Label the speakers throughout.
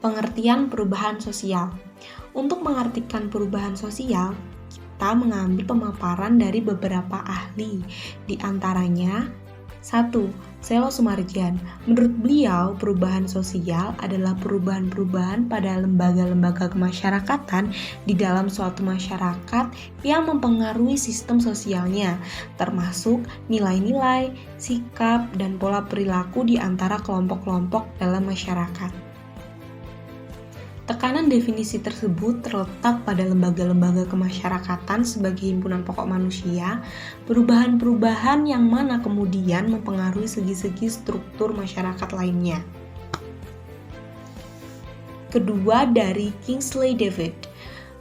Speaker 1: Pengertian perubahan sosial. Untuk mengartikan perubahan sosial, kita mengambil pemaparan dari beberapa ahli. Di antaranya, 1. Selo Sumarjan. Menurut beliau, perubahan sosial adalah perubahan-perubahan pada lembaga-lembaga kemasyarakatan di dalam suatu masyarakat yang mempengaruhi sistem sosialnya, termasuk nilai-nilai, sikap, dan pola perilaku di antara kelompok-kelompok dalam masyarakat. Tekanan definisi tersebut terletak pada lembaga-lembaga kemasyarakatan sebagai himpunan pokok manusia, perubahan-perubahan yang mana kemudian mempengaruhi segi-segi struktur masyarakat lainnya. Kedua, dari Kingsley David.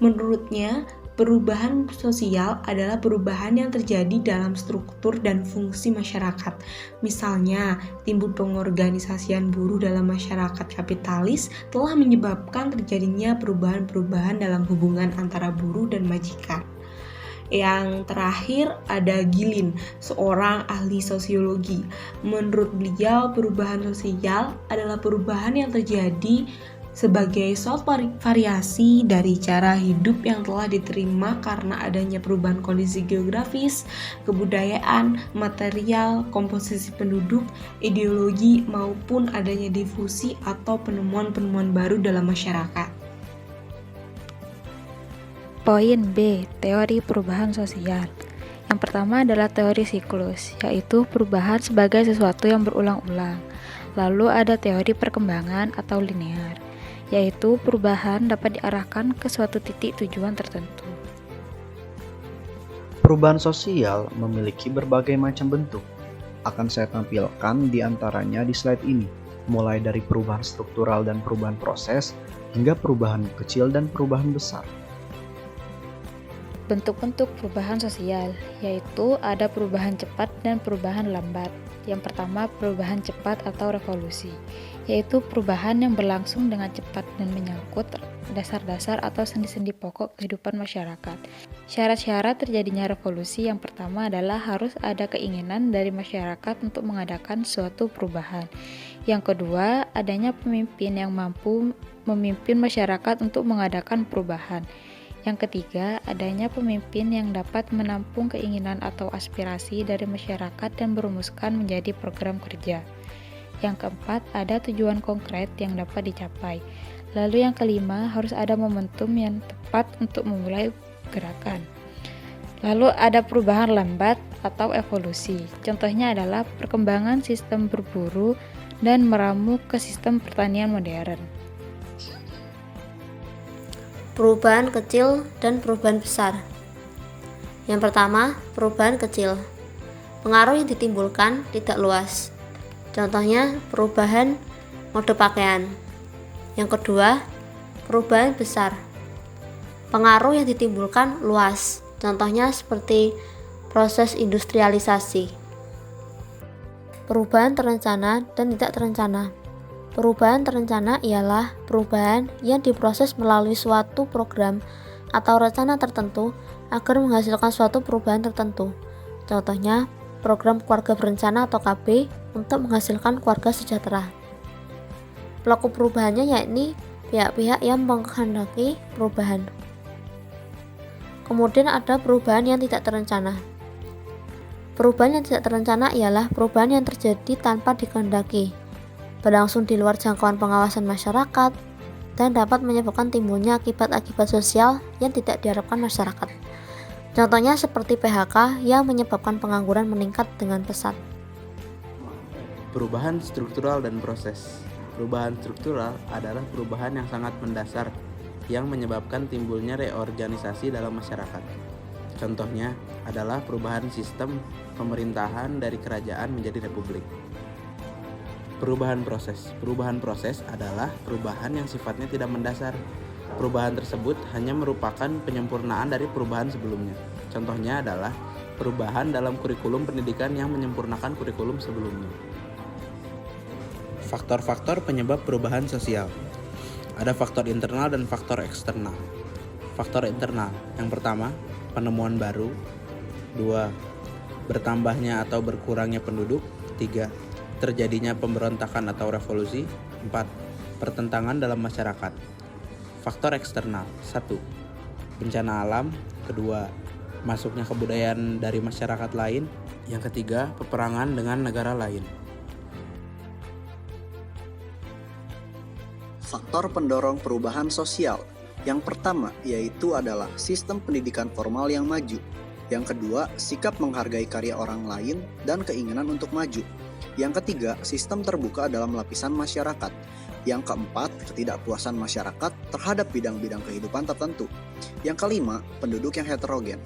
Speaker 1: Menurutnya, perubahan sosial adalah perubahan yang terjadi dalam struktur dan fungsi masyarakat. Misalnya, timbul pengorganisasian buruh dalam masyarakat kapitalis telah menyebabkan terjadinya perubahan-perubahan dalam hubungan antara buruh dan majikan. Yang terakhir ada Gilin, seorang ahli sosiologi. Menurut beliau, perubahan sosial adalah perubahan yang terjadi sebagai suatu variasi dari cara hidup yang telah diterima karena adanya perubahan kondisi geografis, kebudayaan, material, komposisi penduduk, ideologi, maupun adanya difusi atau penemuan-penemuan baru dalam masyarakat.
Speaker 2: Poin B. Teori perubahan sosial. Yang pertama adalah teori siklus, yaitu perubahan sebagai sesuatu yang berulang-ulang. Lalu ada teori perkembangan atau linear, yaitu perubahan dapat diarahkan ke suatu titik tujuan tertentu.
Speaker 3: Perubahan sosial memiliki berbagai macam bentuk. Akan saya tampilkan di antaranya di slide ini, mulai dari perubahan struktural dan perubahan proses, hingga perubahan kecil dan perubahan besar.
Speaker 2: Bentuk-bentuk perubahan sosial, yaitu ada perubahan cepat dan perubahan lambat. Yang pertama, perubahan cepat atau revolusi, yaitu perubahan yang berlangsung dengan cepat dan menyangkut dasar-dasar atau sendi-sendi pokok kehidupan masyarakat. Syarat-syarat terjadinya revolusi yang pertama adalah harus ada keinginan dari masyarakat untuk mengadakan suatu perubahan. Yang kedua, adanya pemimpin yang mampu memimpin masyarakat untuk mengadakan perubahan. Yang ketiga, adanya pemimpin yang dapat menampung keinginan atau aspirasi dari masyarakat dan merumuskan menjadi program kerja. Yang keempat, ada tujuan konkret yang dapat dicapai. Lalu yang kelima, harus ada momentum yang tepat untuk memulai gerakan. Lalu ada perubahan lambat atau evolusi. Contohnya adalah perkembangan sistem berburu dan meramu ke sistem pertanian modern.
Speaker 4: Perubahan kecil dan perubahan besar. Yang pertama, perubahan kecil. Pengaruh yang ditimbulkan tidak luas. Contohnya, perubahan mode pakaian. Yang kedua, perubahan besar. Pengaruh yang ditimbulkan luas. Contohnya seperti proses industrialisasi. Perubahan terencana dan tidak terencana. Perubahan terencana ialah perubahan yang diproses melalui suatu program atau rencana tertentu agar menghasilkan suatu perubahan tertentu. Contohnya, program keluarga berencana atau KB untuk menghasilkan keluarga sejahtera. Pelaku perubahannya yakni pihak-pihak yang menghendaki perubahan. Kemudian ada perubahan yang tidak terencana. Perubahan yang tidak terencana ialah perubahan yang terjadi tanpa dikehendaki, berlangsung di luar jangkauan pengawasan masyarakat, dan dapat menyebabkan timbulnya akibat-akibat sosial yang tidak diharapkan masyarakat. Contohnya seperti PHK yang menyebabkan pengangguran meningkat dengan pesat.
Speaker 5: Perubahan struktural dan proses. Perubahan struktural adalah perubahan yang sangat mendasar yang menyebabkan timbulnya reorganisasi dalam masyarakat. Contohnya adalah perubahan sistem pemerintahan dari kerajaan menjadi republik. Perubahan proses. Perubahan proses adalah perubahan yang sifatnya tidak mendasar. Perubahan tersebut hanya merupakan penyempurnaan dari perubahan sebelumnya. Contohnya adalah perubahan dalam kurikulum pendidikan yang menyempurnakan kurikulum sebelumnya. Faktor-faktor penyebab perubahan sosial. Ada faktor internal dan faktor eksternal. Faktor internal. Yang pertama, penemuan baru. 2. Bertambahnya atau berkurangnya penduduk. 3. Terjadinya pemberontakan atau revolusi. 4. Pertentangan dalam masyarakat. Faktor eksternal. 1. Bencana alam. 2. Masuknya kebudayaan dari masyarakat lain. Yang ketiga, peperangan dengan negara lain.
Speaker 3: Faktor pendorong perubahan sosial. Yang pertama yaitu adalah sistem pendidikan formal yang maju. Yang kedua, sikap menghargai karya orang lain dan keinginan untuk maju. Yang ketiga, sistem terbuka dalam lapisan masyarakat. Yang keempat, ketidakpuasan masyarakat terhadap bidang-bidang kehidupan tertentu. Yang kelima, penduduk yang heterogen.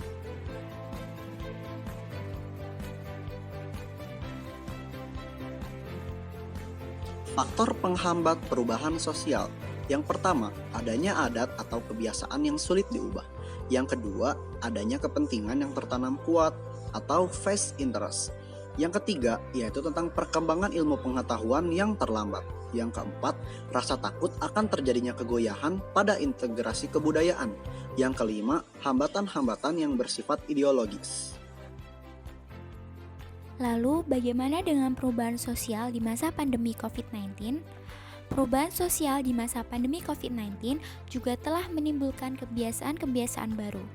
Speaker 3: Faktor penghambat perubahan sosial. Yang pertama, adanya adat atau kebiasaan yang sulit diubah. Yang kedua, adanya kepentingan yang tertanam kuat atau vested interest. Yang ketiga, yaitu tentang perkembangan ilmu pengetahuan yang terlambat. Yang keempat, rasa takut akan terjadinya kegoyahan pada integrasi kebudayaan. Yang kelima, hambatan-hambatan yang bersifat ideologis.
Speaker 6: Lalu, bagaimana dengan perubahan sosial di masa pandemi COVID-19? Perubahan sosial di masa pandemi COVID-19 juga telah menimbulkan kebiasaan-kebiasaan baru.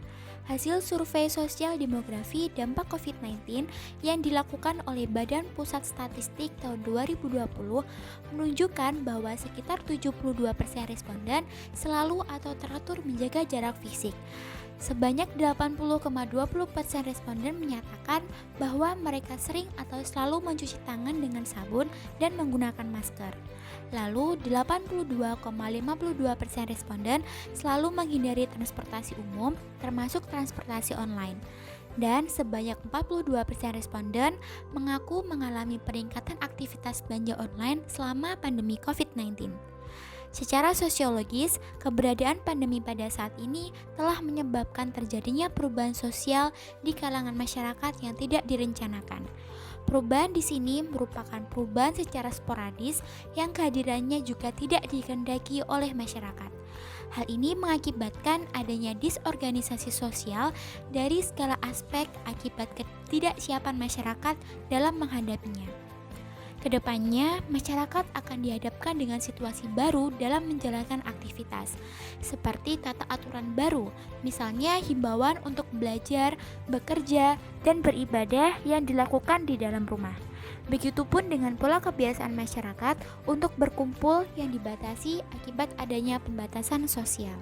Speaker 6: Hasil survei sosial demografi dampak COVID-19 yang dilakukan oleh Badan Pusat Statistik tahun 2020 menunjukkan bahwa sekitar 72% responden selalu atau teratur menjaga jarak fisik. Sebanyak 80,20% responden menyatakan bahwa mereka sering atau selalu mencuci tangan dengan sabun dan menggunakan masker. Lalu 82,52% responden selalu menghindari transportasi umum termasuk transportasi online. Dan sebanyak 42% responden mengaku mengalami peningkatan aktivitas belanja online selama pandemi COVID-19. Secara sosiologis, keberadaan pandemi pada saat ini telah menyebabkan terjadinya perubahan sosial di kalangan masyarakat yang tidak direncanakan. Perubahan di sini merupakan perubahan secara sporadis yang kehadirannya juga tidak dikehendaki oleh masyarakat. Hal ini mengakibatkan adanya disorganisasi sosial dari segala aspek akibat ketidaksiapan masyarakat dalam menghadapinya. Kedepannya, masyarakat akan dihadapkan dengan situasi baru dalam menjalankan aktivitas, seperti tata aturan baru, misalnya himbauan untuk belajar, bekerja, dan beribadah yang dilakukan di dalam rumah. Begitupun dengan pola kebiasaan masyarakat untuk berkumpul yang dibatasi akibat adanya pembatasan sosial.